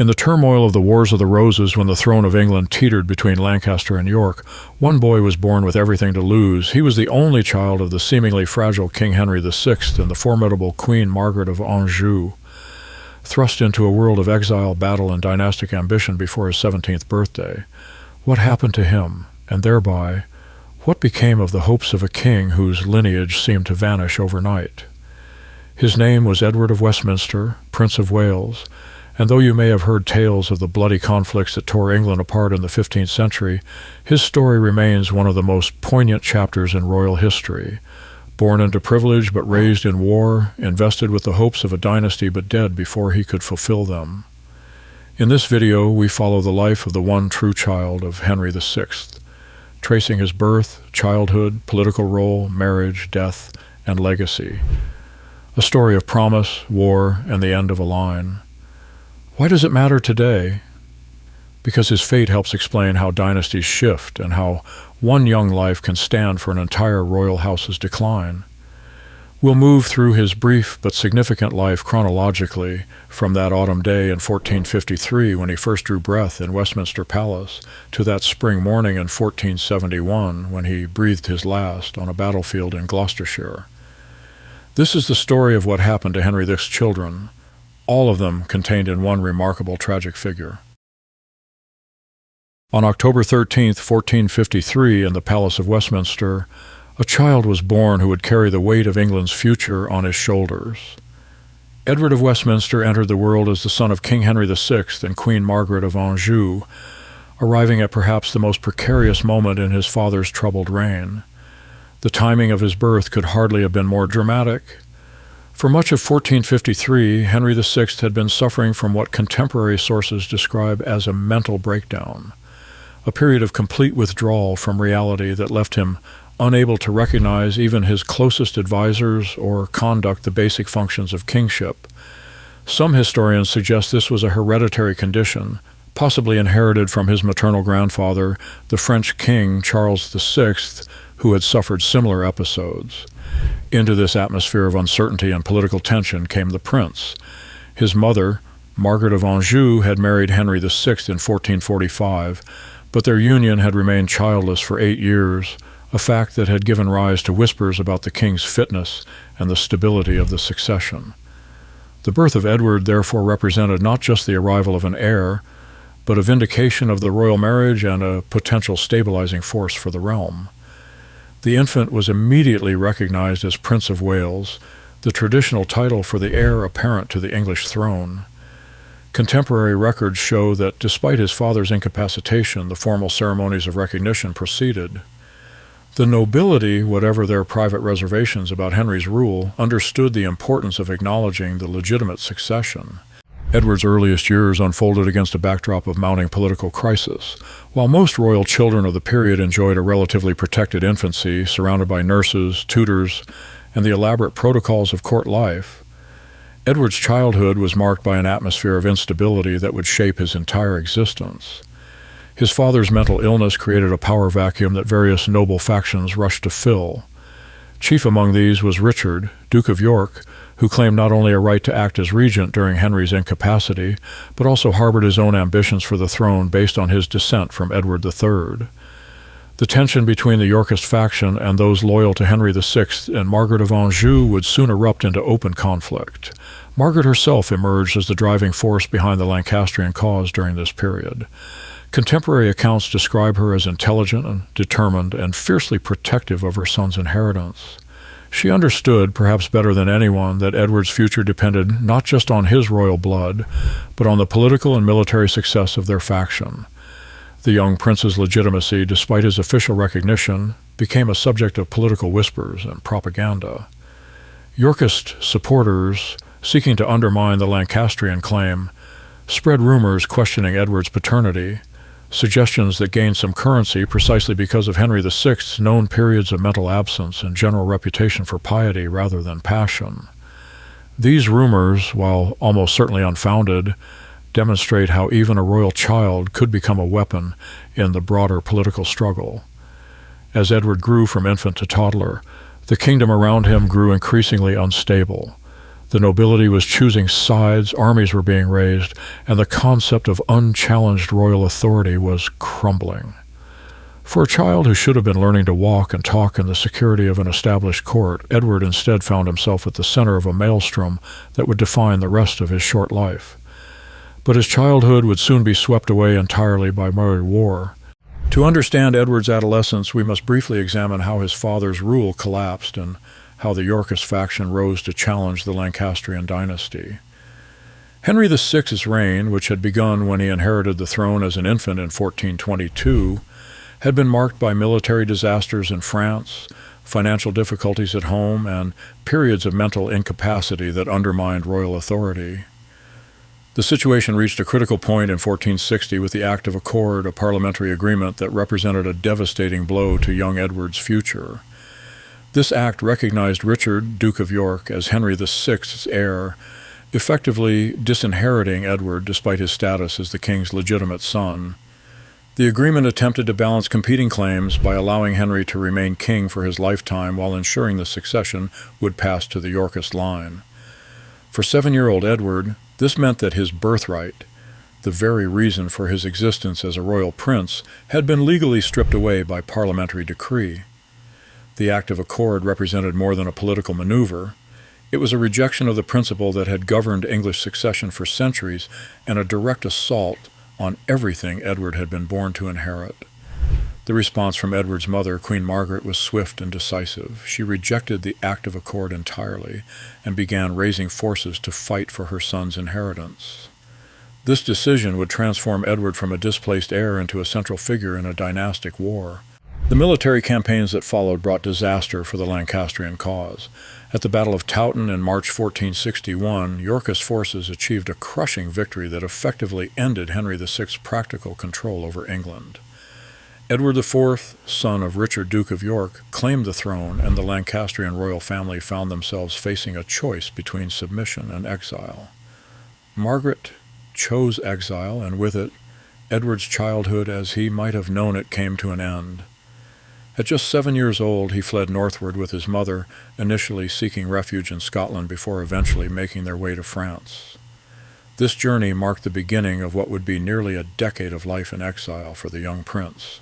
In the turmoil of the Wars of the Roses, when the throne of England teetered between Lancaster and York, one boy was born with everything to lose. He was the only child of the seemingly fragile King Henry VI and the formidable Queen Margaret of Anjou. Thrust into a world of exile, battle, and dynastic ambition before his 17th birthday, what happened to him, and thereby, what became of the hopes of a king whose lineage seemed to vanish overnight? His name was Edward of Westminster, Prince of Wales, and though you may have heard tales of the bloody conflicts that tore England apart in the 15th century, his story remains one of the most poignant chapters in royal history. Born into privilege but raised in war, invested with the hopes of a dynasty but dead before he could fulfill them. In this video, we follow the life of the one true child of Henry VI, tracing his birth, childhood, political role, marriage, death, and legacy. A story of promise, war, and the end of a line. Why does it matter today? Because his fate helps explain how dynasties shift and how one young life can stand for an entire royal house's decline. We'll move through his brief but significant life chronologically, from that autumn day in 1453 when he first drew breath in Westminster Palace, to that spring morning in 1471 when he breathed his last on a battlefield in Gloucestershire. This is the story of what happened to Henry VI's children, all of them contained in one remarkable tragic figure. On October 13, 1453, in the Palace of Westminster, a child was born who would carry the weight of England's future on his shoulders. Edward of Westminster entered the world as the son of King Henry VI and Queen Margaret of Anjou, arriving at perhaps the most precarious moment in his father's troubled reign. The timing of his birth could hardly have been more dramatic. For much of 1453, Henry VI had been suffering from what contemporary sources describe as a mental breakdown, a period of complete withdrawal from reality that left him unable to recognize even his closest advisors or conduct the basic functions of kingship. Some historians suggest this was a hereditary condition, possibly inherited from his maternal grandfather, the French king Charles VI, who had suffered similar episodes. Into this atmosphere of uncertainty and political tension came the prince. His mother, Margaret of Anjou, had married Henry VI in 1445, but their union had remained childless for 8 years, a fact that had given rise to whispers about the king's fitness and the stability of the succession. The birth of Edward therefore represented not just the arrival of an heir, but a vindication of the royal marriage and a potential stabilizing force for the realm. The infant was immediately recognized as Prince of Wales, the traditional title for the heir apparent to the English throne. Contemporary records show that despite his father's incapacitation, the formal ceremonies of recognition proceeded. The nobility, whatever their private reservations about Henry's rule, understood the importance of acknowledging the legitimate succession. Edward's earliest years unfolded against a backdrop of mounting political crisis. While most royal children of the period enjoyed a relatively protected infancy, surrounded by nurses, tutors, and the elaborate protocols of court life, Edward's childhood was marked by an atmosphere of instability that would shape his entire existence. His father's mental illness created a power vacuum that various noble factions rushed to fill. Chief among these was Richard, Duke of York, who claimed not only a right to act as regent during Henry's incapacity, but also harbored his own ambitions for the throne based on his descent from Edward III. The tension between the Yorkist faction and those loyal to Henry VI and Margaret of Anjou would soon erupt into open conflict. Margaret herself emerged as the driving force behind the Lancastrian cause during this period. Contemporary accounts describe her as intelligent and determined and fiercely protective of her son's inheritance. She understood, perhaps better than anyone, that Edward's future depended not just on his royal blood, but on the political and military success of their faction. The young prince's legitimacy, despite his official recognition, became a subject of political whispers and propaganda. Yorkist supporters, seeking to undermine the Lancastrian claim, spread rumors questioning Edward's paternity, suggestions that gained some currency precisely because of Henry VI's known periods of mental absence and general reputation for piety rather than passion. These rumors, while almost certainly unfounded, demonstrate how even a royal child could become a weapon in the broader political struggle. As Edward grew from infant to toddler, the kingdom around him grew increasingly unstable. The nobility was choosing sides, armies were being raised, and the concept of unchallenged royal authority was crumbling. For a child who should have been learning to walk and talk in the security of an established court, Edward instead found himself at the center of a maelstrom that would define the rest of his short life. But his childhood would soon be swept away entirely by merry war. To understand Edward's adolescence, we must briefly examine how his father's rule collapsed and how the Yorkist faction rose to challenge the Lancastrian dynasty. Henry VI's reign, which had begun when he inherited the throne as an infant in 1422, had been marked by military disasters in France, financial difficulties at home, and periods of mental incapacity that undermined royal authority. The situation reached a critical point in 1460 with the Act of Accord, a parliamentary agreement that represented a devastating blow to young Edward's future. This act recognized Richard, Duke of York, as Henry VI's heir, effectively disinheriting Edward despite his status as the king's legitimate son. The agreement attempted to balance competing claims by allowing Henry to remain king for his lifetime while ensuring the succession would pass to the Yorkist line. For 7-year-old Edward, this meant that his birthright, the very reason for his existence as a royal prince, had been legally stripped away by parliamentary decree. The Act of Accord represented more than a political maneuver. It was a rejection of the principle that had governed English succession for centuries and a direct assault on everything Edward had been born to inherit. The response from Edward's mother, Queen Margaret, was swift and decisive. She rejected the Act of Accord entirely and began raising forces to fight for her son's inheritance. This decision would transform Edward from a displaced heir into a central figure in a dynastic war. The military campaigns that followed brought disaster for the Lancastrian cause. At the Battle of Towton in March 1461, Yorkist forces achieved a crushing victory that effectively ended Henry VI's practical control over England. Edward IV, son of Richard, Duke of York, claimed the throne, and the Lancastrian royal family found themselves facing a choice between submission and exile. Margaret chose exile, and with it, Edward's childhood as he might have known it came to an end. At just 7 years old, he fled northward with his mother, initially seeking refuge in Scotland before eventually making their way to France. This journey marked the beginning of what would be nearly a decade of life in exile for the young prince.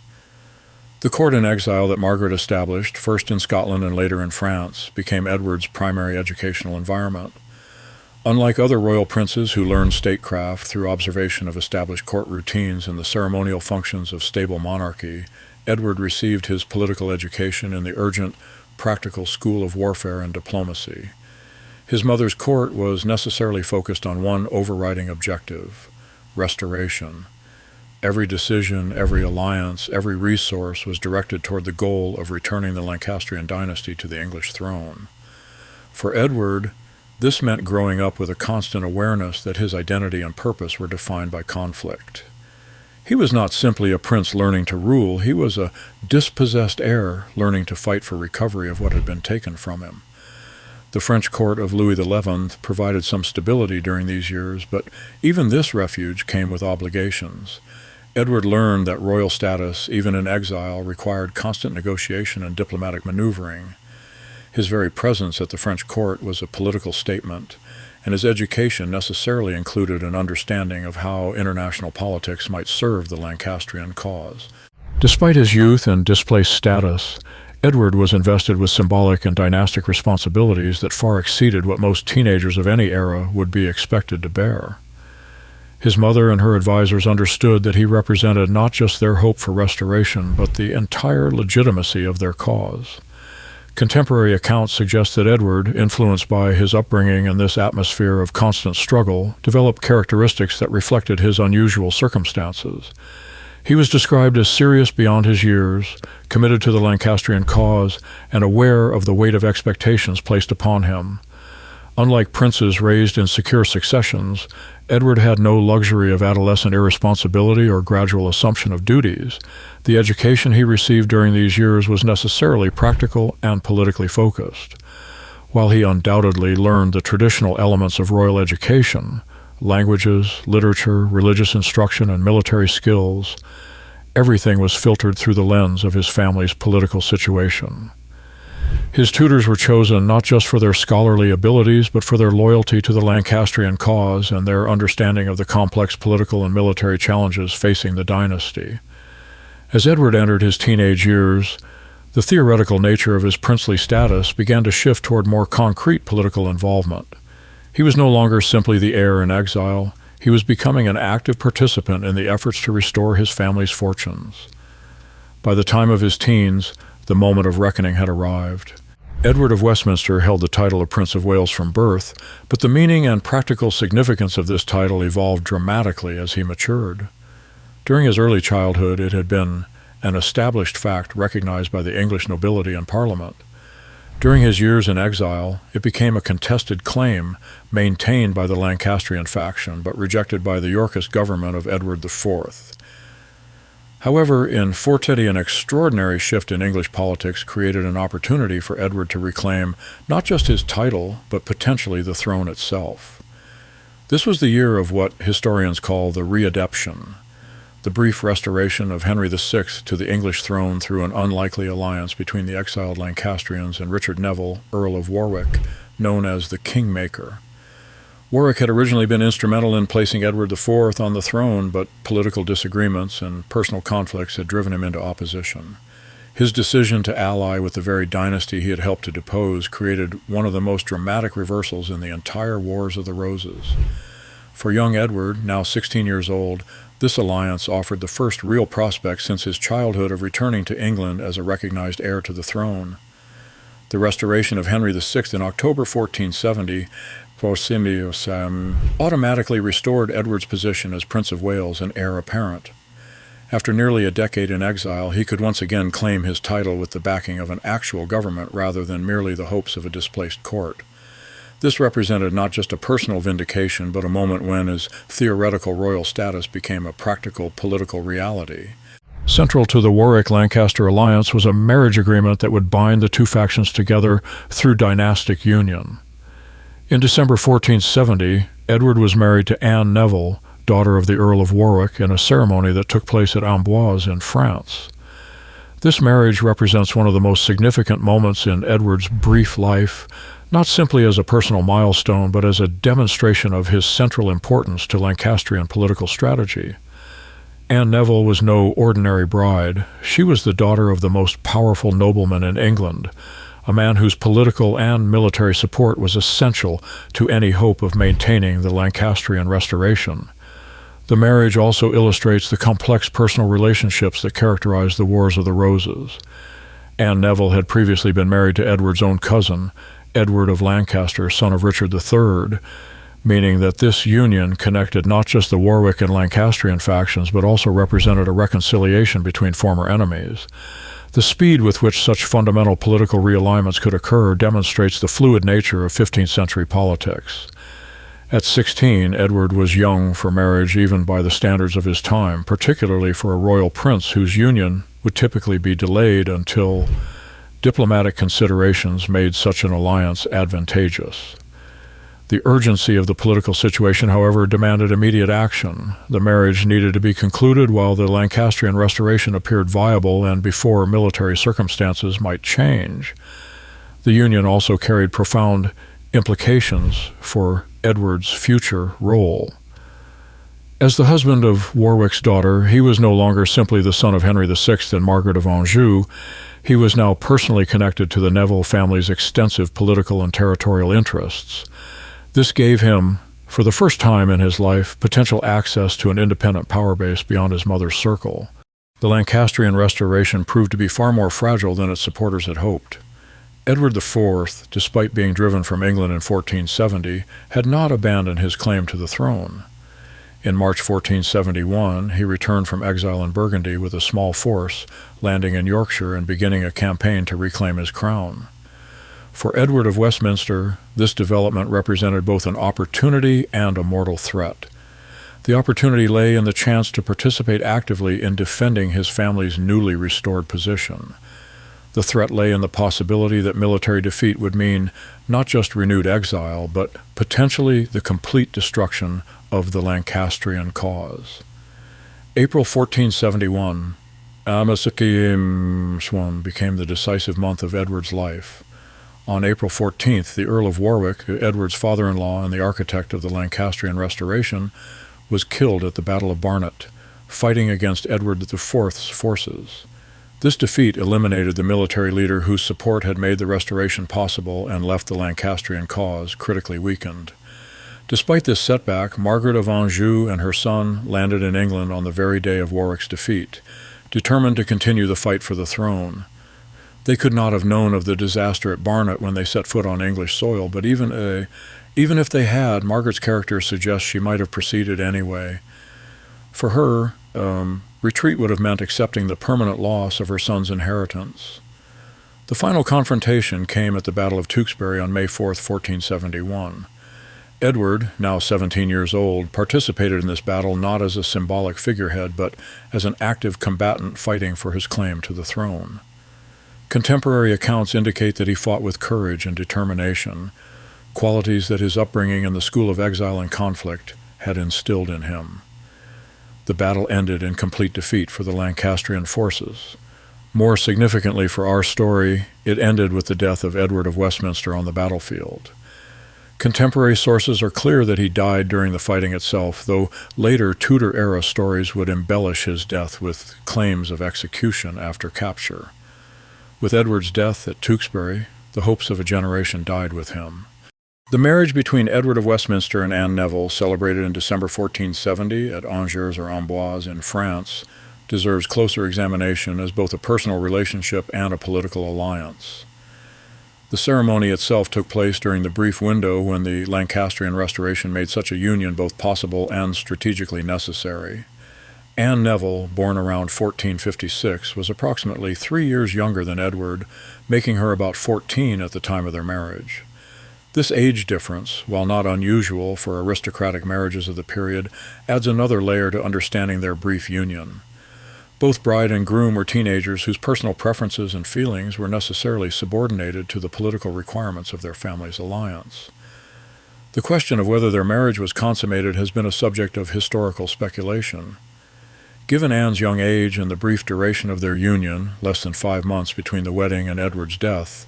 The court in exile that Margaret established, first in Scotland and later in France, became Edward's primary educational environment. Unlike other royal princes who learned statecraft through observation of established court routines and the ceremonial functions of stable monarchy, Edward received his political education in the urgent, practical school of warfare and diplomacy. His mother's court was necessarily focused on one overriding objective: restoration. Every decision, every alliance, every resource was directed toward the goal of returning the Lancastrian dynasty to the English throne. For Edward, this meant growing up with a constant awareness that his identity and purpose were defined by conflict. He was not simply a prince learning to rule, he was a dispossessed heir learning to fight for recovery of what had been taken from him. The French court of Louis XI provided some stability during these years, but even this refuge came with obligations. Edward learned that royal status, even in exile, required constant negotiation and diplomatic maneuvering. His very presence at the French court was a political statement, and his education necessarily included an understanding of how international politics might serve the Lancastrian cause. Despite his youth and displaced status, Edward was invested with symbolic and dynastic responsibilities that far exceeded what most teenagers of any era would be expected to bear. His mother and her advisors understood that he represented not just their hope for restoration, but the entire legitimacy of their cause. Contemporary accounts suggest that Edward, influenced by his upbringing in this atmosphere of constant struggle, developed characteristics that reflected his unusual circumstances. He was described as serious beyond his years, committed to the Lancastrian cause, and aware of the weight of expectations placed upon him. Unlike princes raised in secure successions, Edward had no luxury of adolescent irresponsibility or gradual assumption of duties. The education he received during these years was necessarily practical and politically focused. While he undoubtedly learned the traditional elements of royal education, languages, literature, religious instruction, and military skills, everything was filtered through the lens of his family's political situation. His tutors were chosen not just for their scholarly abilities, but for their loyalty to the Lancastrian cause and their understanding of the complex political and military challenges facing the dynasty. As Edward entered his teenage years, the theoretical nature of his princely status began to shift toward more concrete political involvement. He was no longer simply the heir in exile. He was becoming an active participant in the efforts to restore his family's fortunes. By the time of his teens, the moment of reckoning had arrived. Edward of Westminster held the title of Prince of Wales from birth, but the meaning and practical significance of this title evolved dramatically as he matured. During his early childhood, it had been an established fact recognized by the English nobility and Parliament. During his years in exile, it became a contested claim maintained by the Lancastrian faction, but rejected by the Yorkist government of Edward IV. However, in '40, an extraordinary shift in English politics created an opportunity for Edward to reclaim not just his title, but potentially the throne itself. This was the year of what historians call the readeption, the brief restoration of Henry VI to the English throne through an unlikely alliance between the exiled Lancastrians and Richard Neville, Earl of Warwick, known as the Kingmaker. Warwick had originally been instrumental in placing Edward IV on the throne, but political disagreements and personal conflicts had driven him into opposition. His decision to ally with the very dynasty he had helped to depose created one of the most dramatic reversals in the entire Wars of the Roses. For young Edward, now 16 years old, this alliance offered the first real prospect since his childhood of returning to England as a recognized heir to the throne. The restoration of Henry VI in October 1470 automatically restored Edward's position as Prince of Wales and heir apparent. After nearly a decade in exile, he could once again claim his title with the backing of an actual government rather than merely the hopes of a displaced court. This represented not just a personal vindication, but a moment when his theoretical royal status became a practical political reality. Central to the Warwick-Lancaster alliance was a marriage agreement that would bind the two factions together through dynastic union. In December 1470, Edward was married to Anne Neville, daughter of the Earl of Warwick, in a ceremony that took place at Amboise in France. This marriage represents one of the most significant moments in Edward's brief life, not simply as a personal milestone, but as a demonstration of his central importance to Lancastrian political strategy. Anne Neville was no ordinary bride. She was the daughter of the most powerful nobleman in England, a man whose political and military support was essential to any hope of maintaining the Lancastrian restoration. The marriage also illustrates the complex personal relationships that characterized the Wars of the Roses. Anne Neville had previously been married to Edward's own cousin, Edward of Lancaster, son of Richard III, meaning that this union connected not just the Warwick and Lancastrian factions, but also represented a reconciliation between former enemies. The speed with which such fundamental political realignments could occur demonstrates the fluid nature of 15th century politics. At 16, Edward was young for marriage even by the standards of his time, particularly for a royal prince whose union would typically be delayed until diplomatic considerations made such an alliance advantageous. The urgency of the political situation, however, demanded immediate action. The marriage needed to be concluded while the Lancastrian restoration appeared viable and before military circumstances might change. The union also carried profound implications for Edward's future role. As the husband of Warwick's daughter, he was no longer simply the son of Henry VI and Margaret of Anjou. He was now personally connected to the Neville family's extensive political and territorial interests. This gave him, for the first time in his life, potential access to an independent power base beyond his mother's circle. The Lancastrian restoration proved to be far more fragile than its supporters had hoped. Edward IV, despite being driven from England in 1470, had not abandoned his claim to the throne. In March 1471, he returned from exile in Burgundy with a small force, landing in Yorkshire and beginning a campaign to reclaim his crown. For Edward of Westminster, this development represented both an opportunity and a mortal threat. The opportunity lay in the chance to participate actively in defending his family's newly restored position. The threat lay in the possibility that military defeat would mean not just renewed exile, but potentially the complete destruction of the Lancastrian cause. April 1471, became the decisive month of Edward's life. On April 14th, the Earl of Warwick, Edward's father-in-law and the architect of the Lancastrian Restoration, was killed at the Battle of Barnet, fighting against Edward IV's forces. This defeat eliminated the military leader whose support had made the restoration possible and left the Lancastrian cause critically weakened. Despite this setback, Margaret of Anjou and her son landed in England on the very day of Warwick's defeat, determined to continue the fight for the throne. They could not have known of the disaster at Barnet when they set foot on English soil, but even if they had, Margaret's character suggests she might have proceeded anyway. For her, retreat would have meant accepting the permanent loss of her son's inheritance. The final confrontation came at the Battle of Tewkesbury on May 4, 1471. Edward, now 17 years old, participated in this battle not as a symbolic figurehead, but as an active combatant fighting for his claim to the throne. Contemporary accounts indicate that he fought with courage and determination, qualities that his upbringing in the school of exile and conflict had instilled in him. The battle ended in complete defeat for the Lancastrian forces. More significantly for our story, it ended with the death of Edward of Westminster on the battlefield. Contemporary sources are clear that he died during the fighting itself, though later Tudor-era stories would embellish his death with claims of execution after capture. With Edward's death at Tewkesbury, the hopes of a generation died with him. The marriage between Edward of Westminster and Anne Neville, celebrated in December 1470 at Angers or Amboise in France, deserves closer examination as both a personal relationship and a political alliance. The ceremony itself took place during the brief window when the Lancastrian Restoration made such a union both possible and strategically necessary. Anne Neville, born around 1456, was approximately 3 years younger than Edward, making her about 14 at the time of their marriage. This age difference, while not unusual for aristocratic marriages of the period, adds another layer to understanding their brief union. Both bride and groom were teenagers whose personal preferences and feelings were necessarily subordinated to the political requirements of their family's alliance. The question of whether their marriage was consummated has been a subject of historical speculation. Given Anne's young age and the brief duration of their union, less than 5 months between the wedding and Edward's death,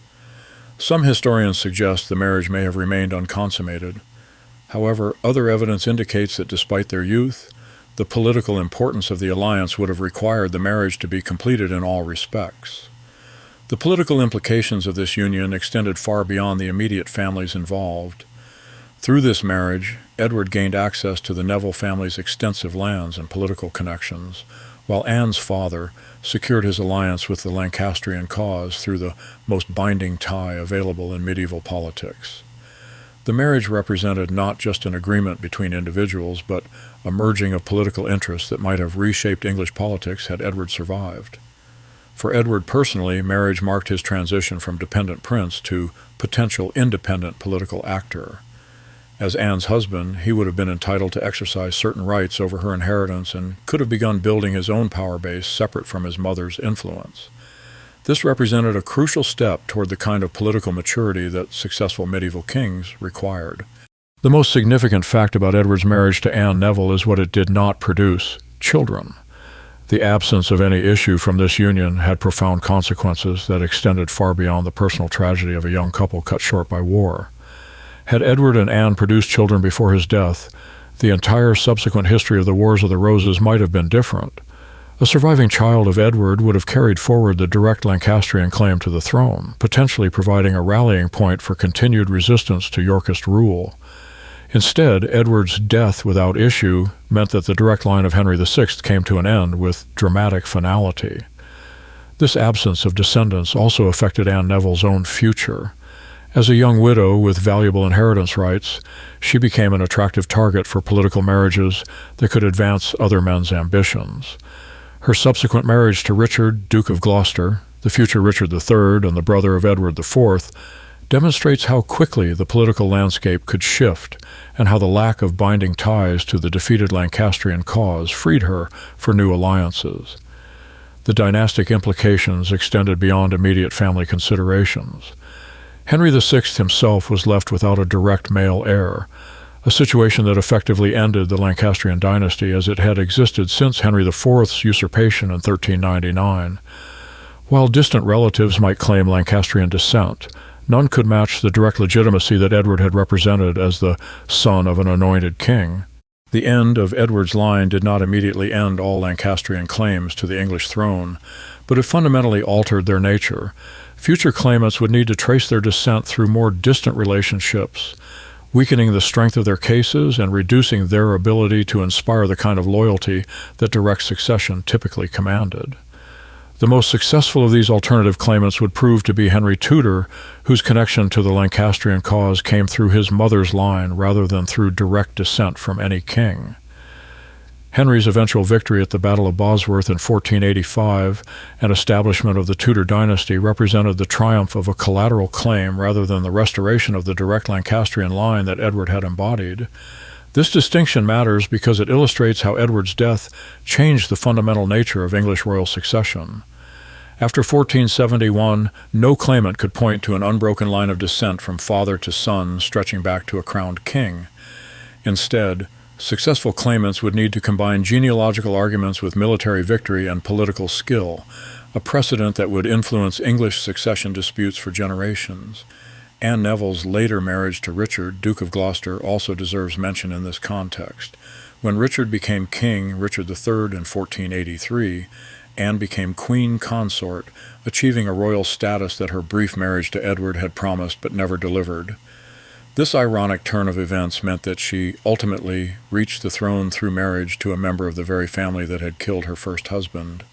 some historians suggest the marriage may have remained unconsummated. However, other evidence indicates that despite their youth, the political importance of the alliance would have required the marriage to be completed in all respects. The political implications of this union extended far beyond the immediate families involved. Through this marriage, Edward gained access to the Neville family's extensive lands and political connections, while Anne's father secured his alliance with the Lancastrian cause through the most binding tie available in medieval politics. The marriage represented not just an agreement between individuals, but a merging of political interests that might have reshaped English politics had Edward survived. For Edward personally, marriage marked his transition from dependent prince to potential independent political actor. As Anne's husband, he would have been entitled to exercise certain rights over her inheritance and could have begun building his own power base separate from his mother's influence. This represented a crucial step toward the kind of political maturity that successful medieval kings required. The most significant fact about Edward's marriage to Anne Neville is what it did not produce: children. The absence of any issue from this union had profound consequences that extended far beyond the personal tragedy of a young couple cut short by war. Had Edward and Anne produced children before his death, the entire subsequent history of the Wars of the Roses might have been different. A surviving child of Edward would have carried forward the direct Lancastrian claim to the throne, potentially providing a rallying point for continued resistance to Yorkist rule. Instead, Edward's death without issue meant that the direct line of Henry VI came to an end with dramatic finality. This absence of descendants also affected Anne Neville's own future. As a young widow with valuable inheritance rights, she became an attractive target for political marriages that could advance other men's ambitions. Her subsequent marriage to Richard, Duke of Gloucester, the future Richard III and the brother of Edward IV, demonstrates how quickly the political landscape could shift and how the lack of binding ties to the defeated Lancastrian cause freed her for new alliances. The dynastic implications extended beyond immediate family considerations. Henry VI himself was left without a direct male heir, a situation that effectively ended the Lancastrian dynasty as it had existed since Henry IV's usurpation in 1399. While distant relatives might claim Lancastrian descent, None could match the direct legitimacy that Edward had represented as the son of an anointed king. The end of Edward's line did not immediately end all Lancastrian claims to the English throne, but it fundamentally altered their nature. Future claimants would need to trace their descent through more distant relationships, weakening the strength of their cases and reducing their ability to inspire the kind of loyalty that direct succession typically commanded. The most successful of these alternative claimants would prove to be Henry Tudor, whose connection to the Lancastrian cause came through his mother's line rather than through direct descent from any king. Henry's eventual victory at the Battle of Bosworth in 1485 and establishment of the Tudor dynasty represented the triumph of a collateral claim rather than the restoration of the direct Lancastrian line that Edward had embodied. This distinction matters because it illustrates how Edward's death changed the fundamental nature of English royal succession. After 1471, no claimant could point to an unbroken line of descent from father to son stretching back to a crowned king. Instead, successful claimants would need to combine genealogical arguments with military victory and political skill, a precedent that would influence English succession disputes for generations. Anne Neville's later marriage to Richard, Duke of Gloucester, also deserves mention in this context. When Richard became king, Richard III, in 1483, Anne became queen consort, achieving a royal status that her brief marriage to Edward had promised but never delivered. This ironic turn of events meant that she ultimately reached the throne through marriage to a member of the very family that had killed her first husband.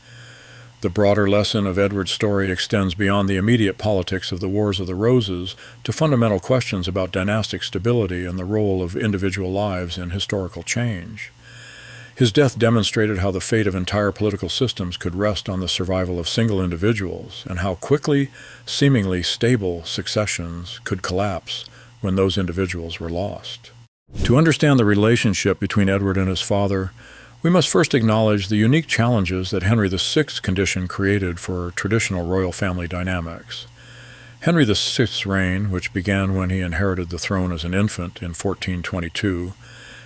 The broader lesson of Edward's story extends beyond the immediate politics of the Wars of the Roses to fundamental questions about dynastic stability and the role of individual lives in historical change. His death demonstrated how the fate of entire political systems could rest on the survival of single individuals, and how quickly, seemingly stable successions could collapse when those individuals were lost. To understand the relationship between Edward and his father, we must first acknowledge the unique challenges that Henry VI's condition created for traditional royal family dynamics. Henry VI's reign, which began when he inherited the throne as an infant in 1422,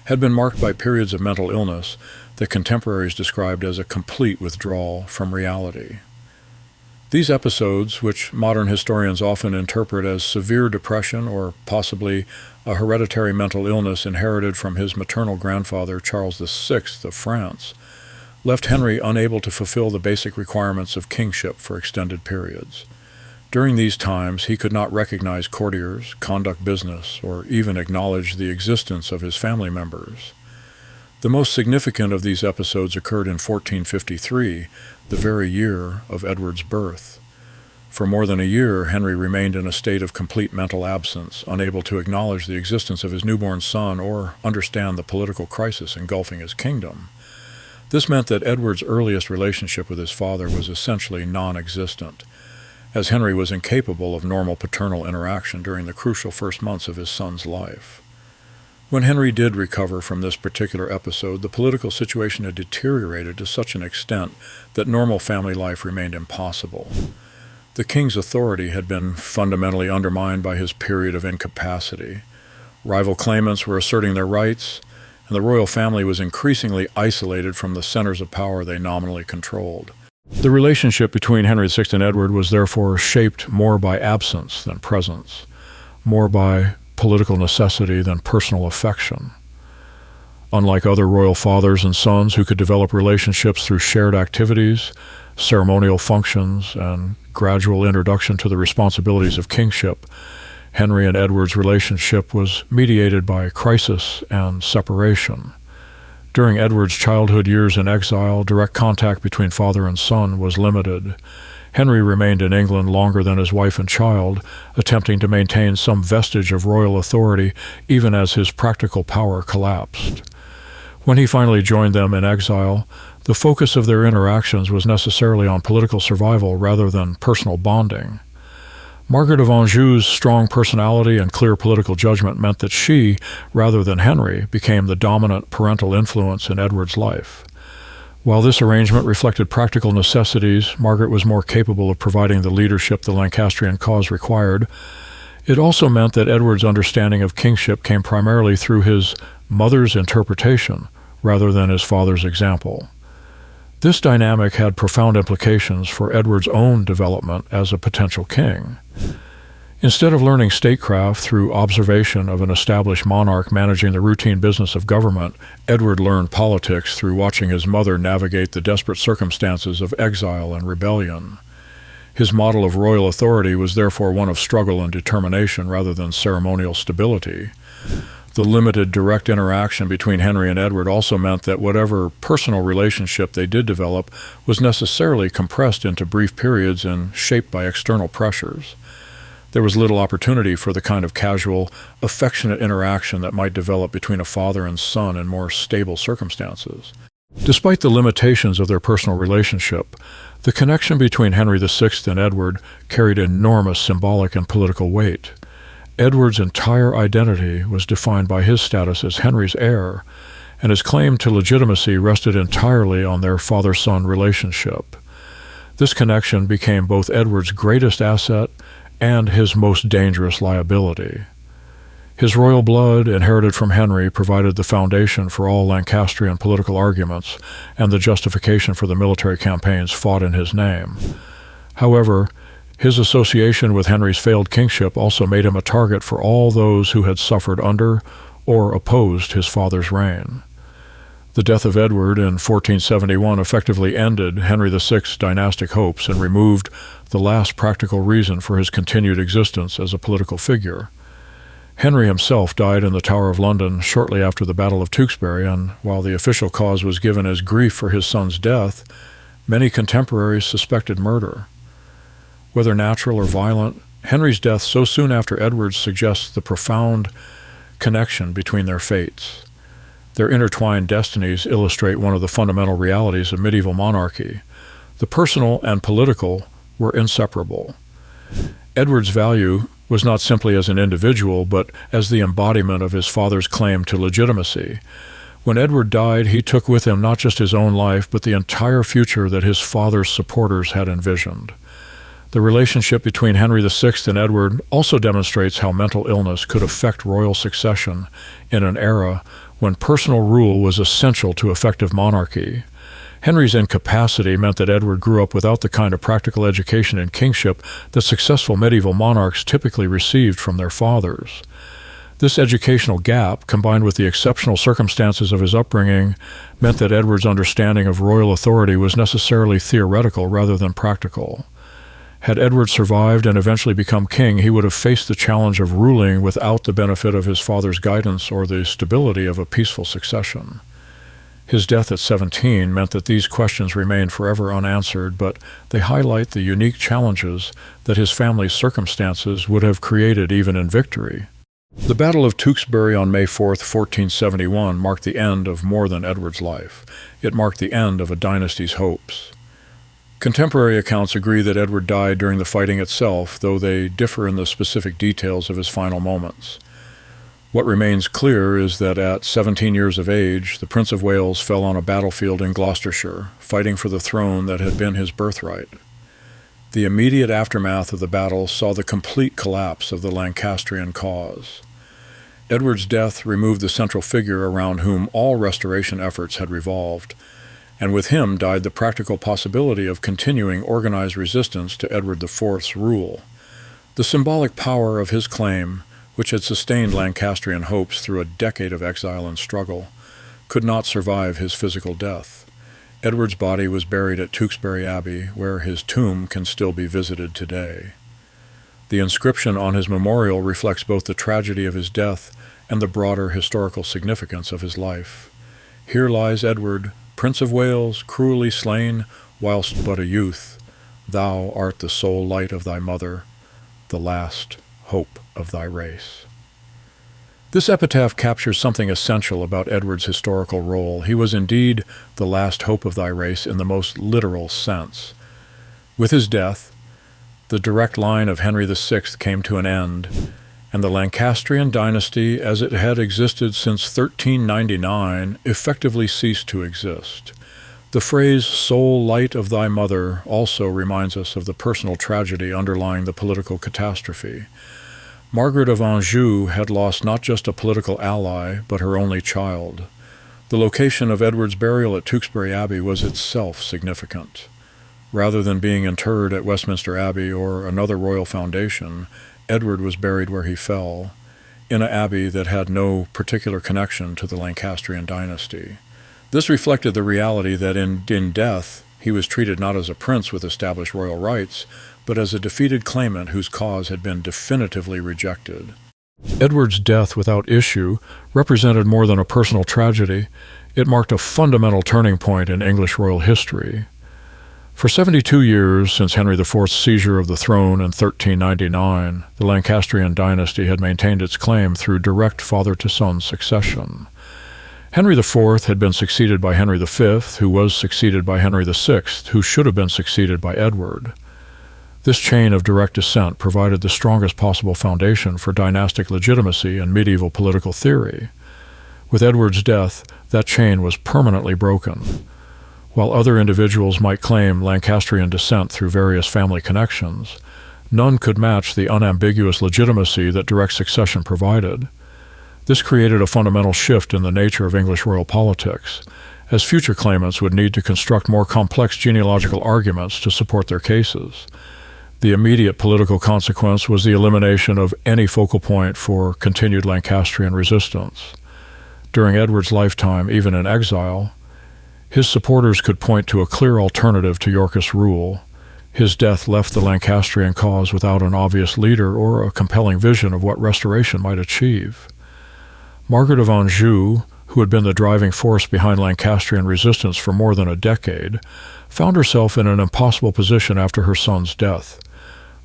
had been marked by periods of mental illness that contemporaries described as a complete withdrawal from reality. These episodes, which modern historians often interpret as severe depression or possibly a hereditary mental illness inherited from his maternal grandfather, Charles VI of France, left Henry unable to fulfill the basic requirements of kingship for extended periods. During these times, he could not recognize courtiers, conduct business, or even acknowledge the existence of his family members. The most significant of these episodes occurred in 1453, the very year of Edward's birth. For more than a year, Henry remained in a state of complete mental absence, unable to acknowledge the existence of his newborn son or understand the political crisis engulfing his kingdom. This meant that Edward's earliest relationship with his father was essentially non-existent, as Henry was incapable of normal paternal interaction during the crucial first months of his son's life. When Henry did recover from this particular episode, the political situation had deteriorated to such an extent that normal family life remained impossible. The king's authority had been fundamentally undermined by his period of incapacity. Rival claimants were asserting their rights, and the royal family was increasingly isolated from the centers of power they nominally controlled. The relationship between Henry VI and Edward was therefore shaped more by absence than presence, more by political necessity than personal affection. Unlike other royal fathers and sons who could develop relationships through shared activities, ceremonial functions, and gradual introduction to the responsibilities of kingship, Henry and Edward's relationship was mediated by crisis and separation. During Edward's childhood years in exile, direct contact between father and son was limited. Henry remained in England longer than his wife and child, attempting to maintain some vestige of royal authority even as his practical power collapsed. When he finally joined them in exile, the focus of their interactions was necessarily on political survival rather than personal bonding. Margaret of Anjou's strong personality and clear political judgment meant that she, rather than Henry, became the dominant parental influence in Edward's life. While this arrangement reflected practical necessities, Margaret was more capable of providing the leadership the Lancastrian cause required. It also meant that Edward's understanding of kingship came primarily through his mother's interpretation rather than his father's example. This dynamic had profound implications for Edward's own development as a potential king. Instead of learning statecraft through observation of an established monarch managing the routine business of government, Edward learned politics through watching his mother navigate the desperate circumstances of exile and rebellion. His model of royal authority was therefore one of struggle and determination rather than ceremonial stability. The limited direct interaction between Henry and Edward also meant that whatever personal relationship they did develop was necessarily compressed into brief periods and shaped by external pressures. There was little opportunity for the kind of casual, affectionate interaction that might develop between a father and son in more stable circumstances. Despite the limitations of their personal relationship, the connection between Henry VI and Edward carried enormous symbolic and political weight. Edward's entire identity was defined by his status as Henry's heir, and his claim to legitimacy rested entirely on their father-son relationship. This connection became both Edward's greatest asset and his most dangerous liability. His royal blood, inherited from Henry, provided the foundation for all Lancastrian political arguments and the justification for the military campaigns fought in his name. However, his association with Henry's failed kingship also made him a target for all those who had suffered under or opposed his father's reign. The death of Edward in 1471 effectively ended Henry VI's dynastic hopes and removed the last practical reason for his continued existence as a political figure. Henry himself died in the Tower of London shortly after the Battle of Tewkesbury, and while the official cause was given as grief for his son's death, many contemporaries suspected murder. Whether natural or violent, Henry's death so soon after Edward's suggests the profound connection between their fates. Their intertwined destinies illustrate one of the fundamental realities of medieval monarchy. The personal and political were inseparable. Edward's value was not simply as an individual, but as the embodiment of his father's claim to legitimacy. When Edward died, he took with him not just his own life, but the entire future that his father's supporters had envisioned. The relationship between Henry VI and Edward also demonstrates how mental illness could affect royal succession in an era when personal rule was essential to effective monarchy. Henry's incapacity meant that Edward grew up without the kind of practical education in kingship that successful medieval monarchs typically received from their fathers. This educational gap, combined with the exceptional circumstances of his upbringing, meant that Edward's understanding of royal authority was necessarily theoretical rather than practical. Had Edward survived and eventually become king, he would have faced the challenge of ruling without the benefit of his father's guidance or the stability of a peaceful succession. His death at 17 meant that these questions remained forever unanswered, but they highlight the unique challenges that his family's circumstances would have created even in victory. The Battle of Tewkesbury on May 4, 1471, marked the end of more than Edward's life. It marked the end of a dynasty's hopes. Contemporary accounts agree that Edward died during the fighting itself, though they differ in the specific details of his final moments. What remains clear is that at 17 years of age, the Prince of Wales fell on a battlefield in Gloucestershire, fighting for the throne that had been his birthright. The immediate aftermath of the battle saw the complete collapse of the Lancastrian cause. Edward's death removed the central figure around whom all restoration efforts had revolved, and with him died the practical possibility of continuing organized resistance to Edward IV's rule. The symbolic power of his claim, which had sustained Lancastrian hopes through a decade of exile and struggle, could not survive his physical death. Edward's body was buried at Tewkesbury Abbey, where his tomb can still be visited today. The inscription on his memorial reflects both the tragedy of his death and the broader historical significance of his life. Here lies Edward, Prince of Wales, cruelly slain, whilst but a youth. Thou art the sole light of thy mother, the last hope of thy race. This epitaph captures something essential about Edward's historical role. He was indeed the last hope of thy race in the most literal sense. With his death, the direct line of Henry VI came to an end, and the Lancastrian dynasty, as it had existed since 1399, effectively ceased to exist. The phrase, sole light of thy mother, also reminds us of the personal tragedy underlying the political catastrophe. Margaret of Anjou had lost not just a political ally, but her only child. The location of Edward's burial at Tewkesbury Abbey was itself significant. Rather than being interred at Westminster Abbey or another royal foundation, Edward was buried where he fell, in an abbey that had no particular connection to the Lancastrian dynasty. This reflected the reality that in death he was treated not as a prince with established royal rights, but as a defeated claimant whose cause had been definitively rejected. Edward's death without issue represented more than a personal tragedy. It marked a fundamental turning point in English royal history. For 72 years since Henry IV's seizure of the throne in 1399, the Lancastrian dynasty had maintained its claim through direct father-to-son succession. Henry IV had been succeeded by Henry V, who was succeeded by Henry VI, who should have been succeeded by Edward. This chain of direct descent provided the strongest possible foundation for dynastic legitimacy in medieval political theory. With Edward's death, that chain was permanently broken. While other individuals might claim Lancastrian descent through various family connections, none could match the unambiguous legitimacy that direct succession provided. This created a fundamental shift in the nature of English royal politics, as future claimants would need to construct more complex genealogical arguments to support their cases. The immediate political consequence was the elimination of any focal point for continued Lancastrian resistance. During Edward's lifetime, even in exile, his supporters could point to a clear alternative to Yorkist rule. His death left the Lancastrian cause without an obvious leader or a compelling vision of what restoration might achieve. Margaret of Anjou, who had been the driving force behind Lancastrian resistance for more than a decade, found herself in an impossible position after her son's death.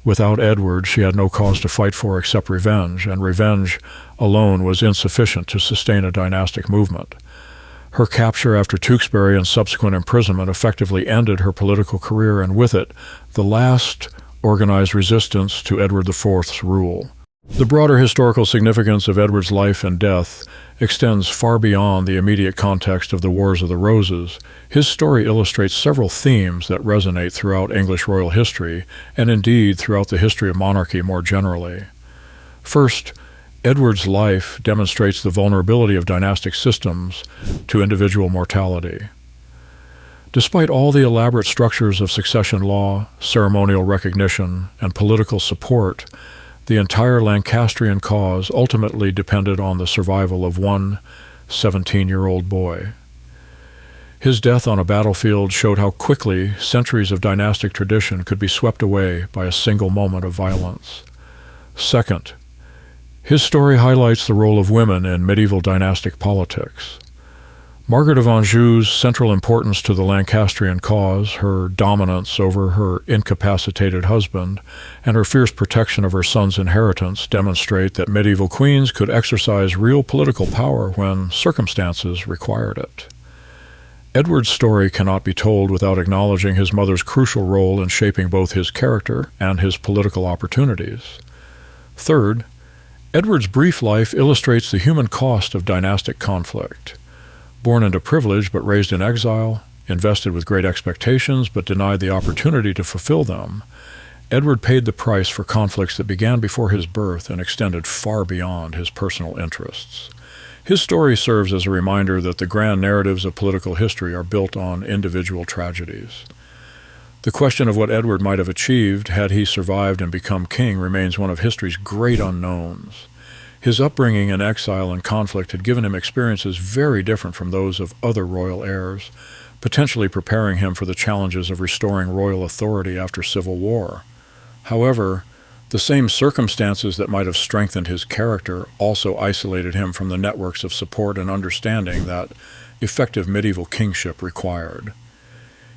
Without Edward, she had no cause to fight for except revenge, and revenge alone was insufficient to sustain a dynastic movement. Her capture after Tewkesbury and subsequent imprisonment effectively ended her political career, and with it, the last organized resistance to Edward IV's rule. The broader historical significance of Edward's life and death extends far beyond the immediate context of the Wars of the Roses. His story illustrates several themes that resonate throughout English royal history, and indeed throughout the history of monarchy more generally. First, Edward's life demonstrates the vulnerability of dynastic systems to individual mortality. Despite all the elaborate structures of succession law, ceremonial recognition, and political support, the entire Lancastrian cause ultimately depended on the survival of one 17-year-old boy. His death on a battlefield showed how quickly centuries of dynastic tradition could be swept away by a single moment of violence. Second, his story highlights the role of women in medieval dynastic politics. Margaret of Anjou's central importance to the Lancastrian cause, her dominance over her incapacitated husband, and her fierce protection of her son's inheritance demonstrate that medieval queens could exercise real political power when circumstances required it. Edward's story cannot be told without acknowledging his mother's crucial role in shaping both his character and his political opportunities. Third, Edward's brief life illustrates the human cost of dynastic conflict. Born into privilege but raised in exile, invested with great expectations but denied the opportunity to fulfill them, Edward paid the price for conflicts that began before his birth and extended far beyond his personal interests. His story serves as a reminder that the grand narratives of political history are built on individual tragedies. The question of what Edward might have achieved had he survived and become king remains one of history's great unknowns. His upbringing in exile and conflict had given him experiences very different from those of other royal heirs, potentially preparing him for the challenges of restoring royal authority after civil war. However, the same circumstances that might have strengthened his character also isolated him from the networks of support and understanding that effective medieval kingship required.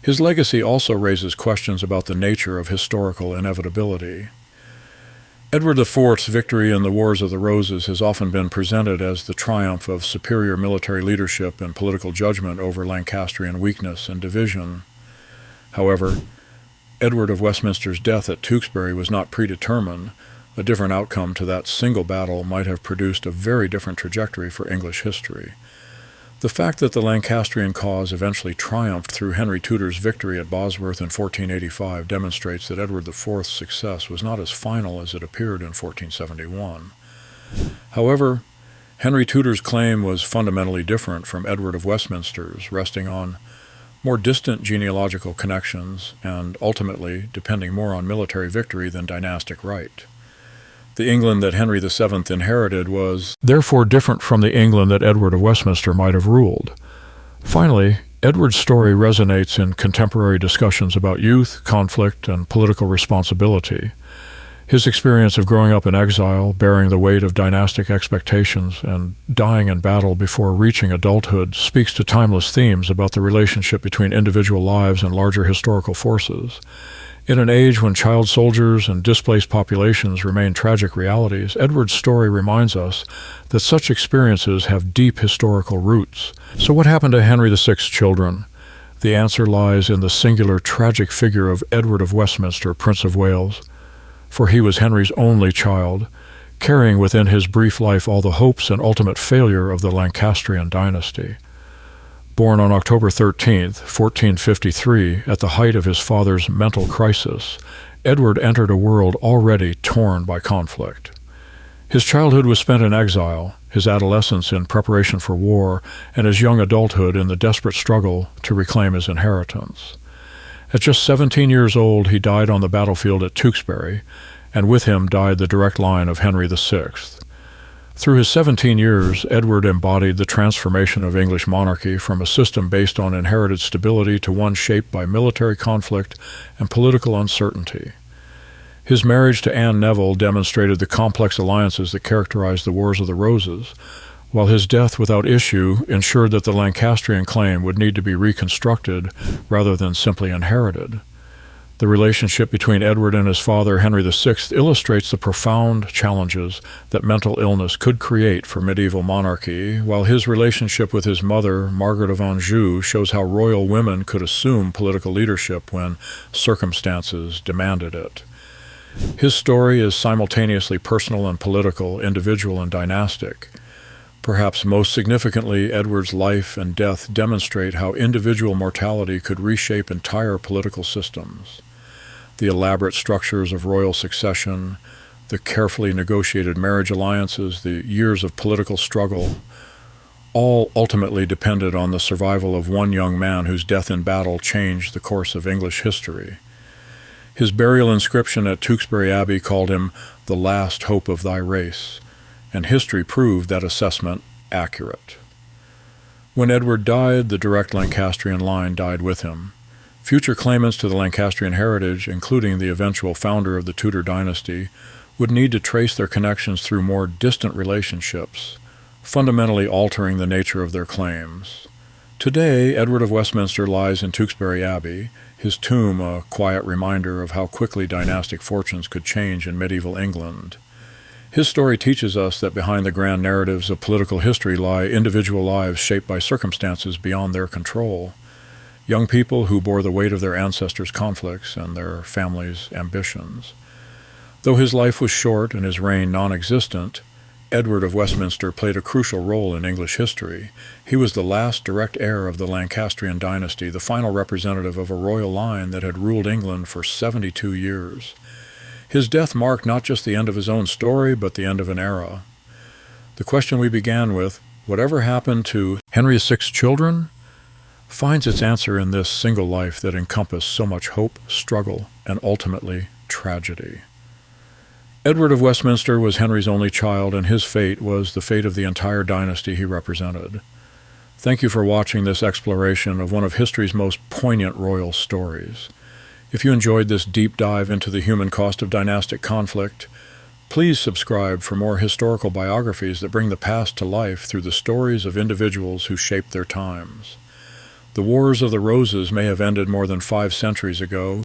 His legacy also raises questions about the nature of historical inevitability. Edward IV's victory in the Wars of the Roses has often been presented as the triumph of superior military leadership and political judgment over Lancastrian weakness and division. However, Edward of Westminster's death at Tewkesbury was not predetermined. A different outcome to that single battle might have produced a very different trajectory for English history. The fact that the Lancastrian cause eventually triumphed through Henry Tudor's victory at Bosworth in 1485 demonstrates that Edward IV's success was not as final as it appeared in 1471. However, Henry Tudor's claim was fundamentally different from Edward of Westminster's, resting on more distant genealogical connections and ultimately depending more on military victory than dynastic right. The England that Henry VII inherited was therefore different from the England that Edward of Westminster might have ruled. Finally, Edward's story resonates in contemporary discussions about youth, conflict, and political responsibility. His experience of growing up in exile, bearing the weight of dynastic expectations, and dying in battle before reaching adulthood speaks to timeless themes about the relationship between individual lives and larger historical forces. In an age when child soldiers and displaced populations remain tragic realities, Edward's story reminds us that such experiences have deep historical roots. So what happened to Henry VI's children? The answer lies in the singular tragic figure of Edward of Westminster, Prince of Wales. For he was Henry's only child, carrying within his brief life all the hopes and ultimate failure of the Lancastrian dynasty. Born on October 13th, 1453, at the height of his father's mental crisis, Edward entered a world already torn by conflict. His childhood was spent in exile, his adolescence in preparation for war, and his young adulthood in the desperate struggle to reclaim his inheritance. At just 17 years old, he died on the battlefield at Tewkesbury, and with him died the direct line of Henry VI. Through his 17 years, Edward embodied the transformation of English monarchy from a system based on inherited stability to one shaped by military conflict and political uncertainty. His marriage to Anne Neville demonstrated the complex alliances that characterized the Wars of the Roses, while his death without issue ensured that the Lancastrian claim would need to be reconstructed rather than simply inherited. The relationship between Edward and his father, Henry VI, illustrates the profound challenges that mental illness could create for medieval monarchy, while his relationship with his mother, Margaret of Anjou, shows how royal women could assume political leadership when circumstances demanded it. His story is simultaneously personal and political, individual and dynastic. Perhaps most significantly, Edward's life and death demonstrate how individual mortality could reshape entire political systems. The elaborate structures of royal succession, the carefully negotiated marriage alliances, the years of political struggle, all ultimately depended on the survival of one young man whose death in battle changed the course of English history. His burial inscription at Tewkesbury Abbey called him the last hope of thy race, and history proved that assessment accurate. When Edward died, the direct Lancastrian line died with him. Future claimants to the Lancastrian heritage, including the eventual founder of the Tudor dynasty, would need to trace their connections through more distant relationships, fundamentally altering the nature of their claims. Today, Edward of Westminster lies in Tewkesbury Abbey, his tomb a quiet reminder of how quickly dynastic fortunes could change in medieval England. His story teaches us that behind the grand narratives of political history lie individual lives shaped by circumstances beyond their control. Young people who bore the weight of their ancestors' conflicts and their families' ambitions. Though his life was short and his reign non-existent, Edward of Westminster played a crucial role in English history. He was the last direct heir of the Lancastrian dynasty, the final representative of a royal line that had ruled England for 72 years. His death marked not just the end of his own story, but the end of an era. The question we began with, whatever happened to Henry VI's children, finds its answer in this single life that encompassed so much hope, struggle, and ultimately tragedy. Edward of Westminster was Henry's only child, and his fate was the fate of the entire dynasty he represented. Thank you for watching this exploration of one of history's most poignant royal stories. If you enjoyed this deep dive into the human cost of dynastic conflict, please subscribe for more historical biographies that bring the past to life through the stories of individuals who shaped their times. The Wars of the Roses may have ended more than 5 centuries ago,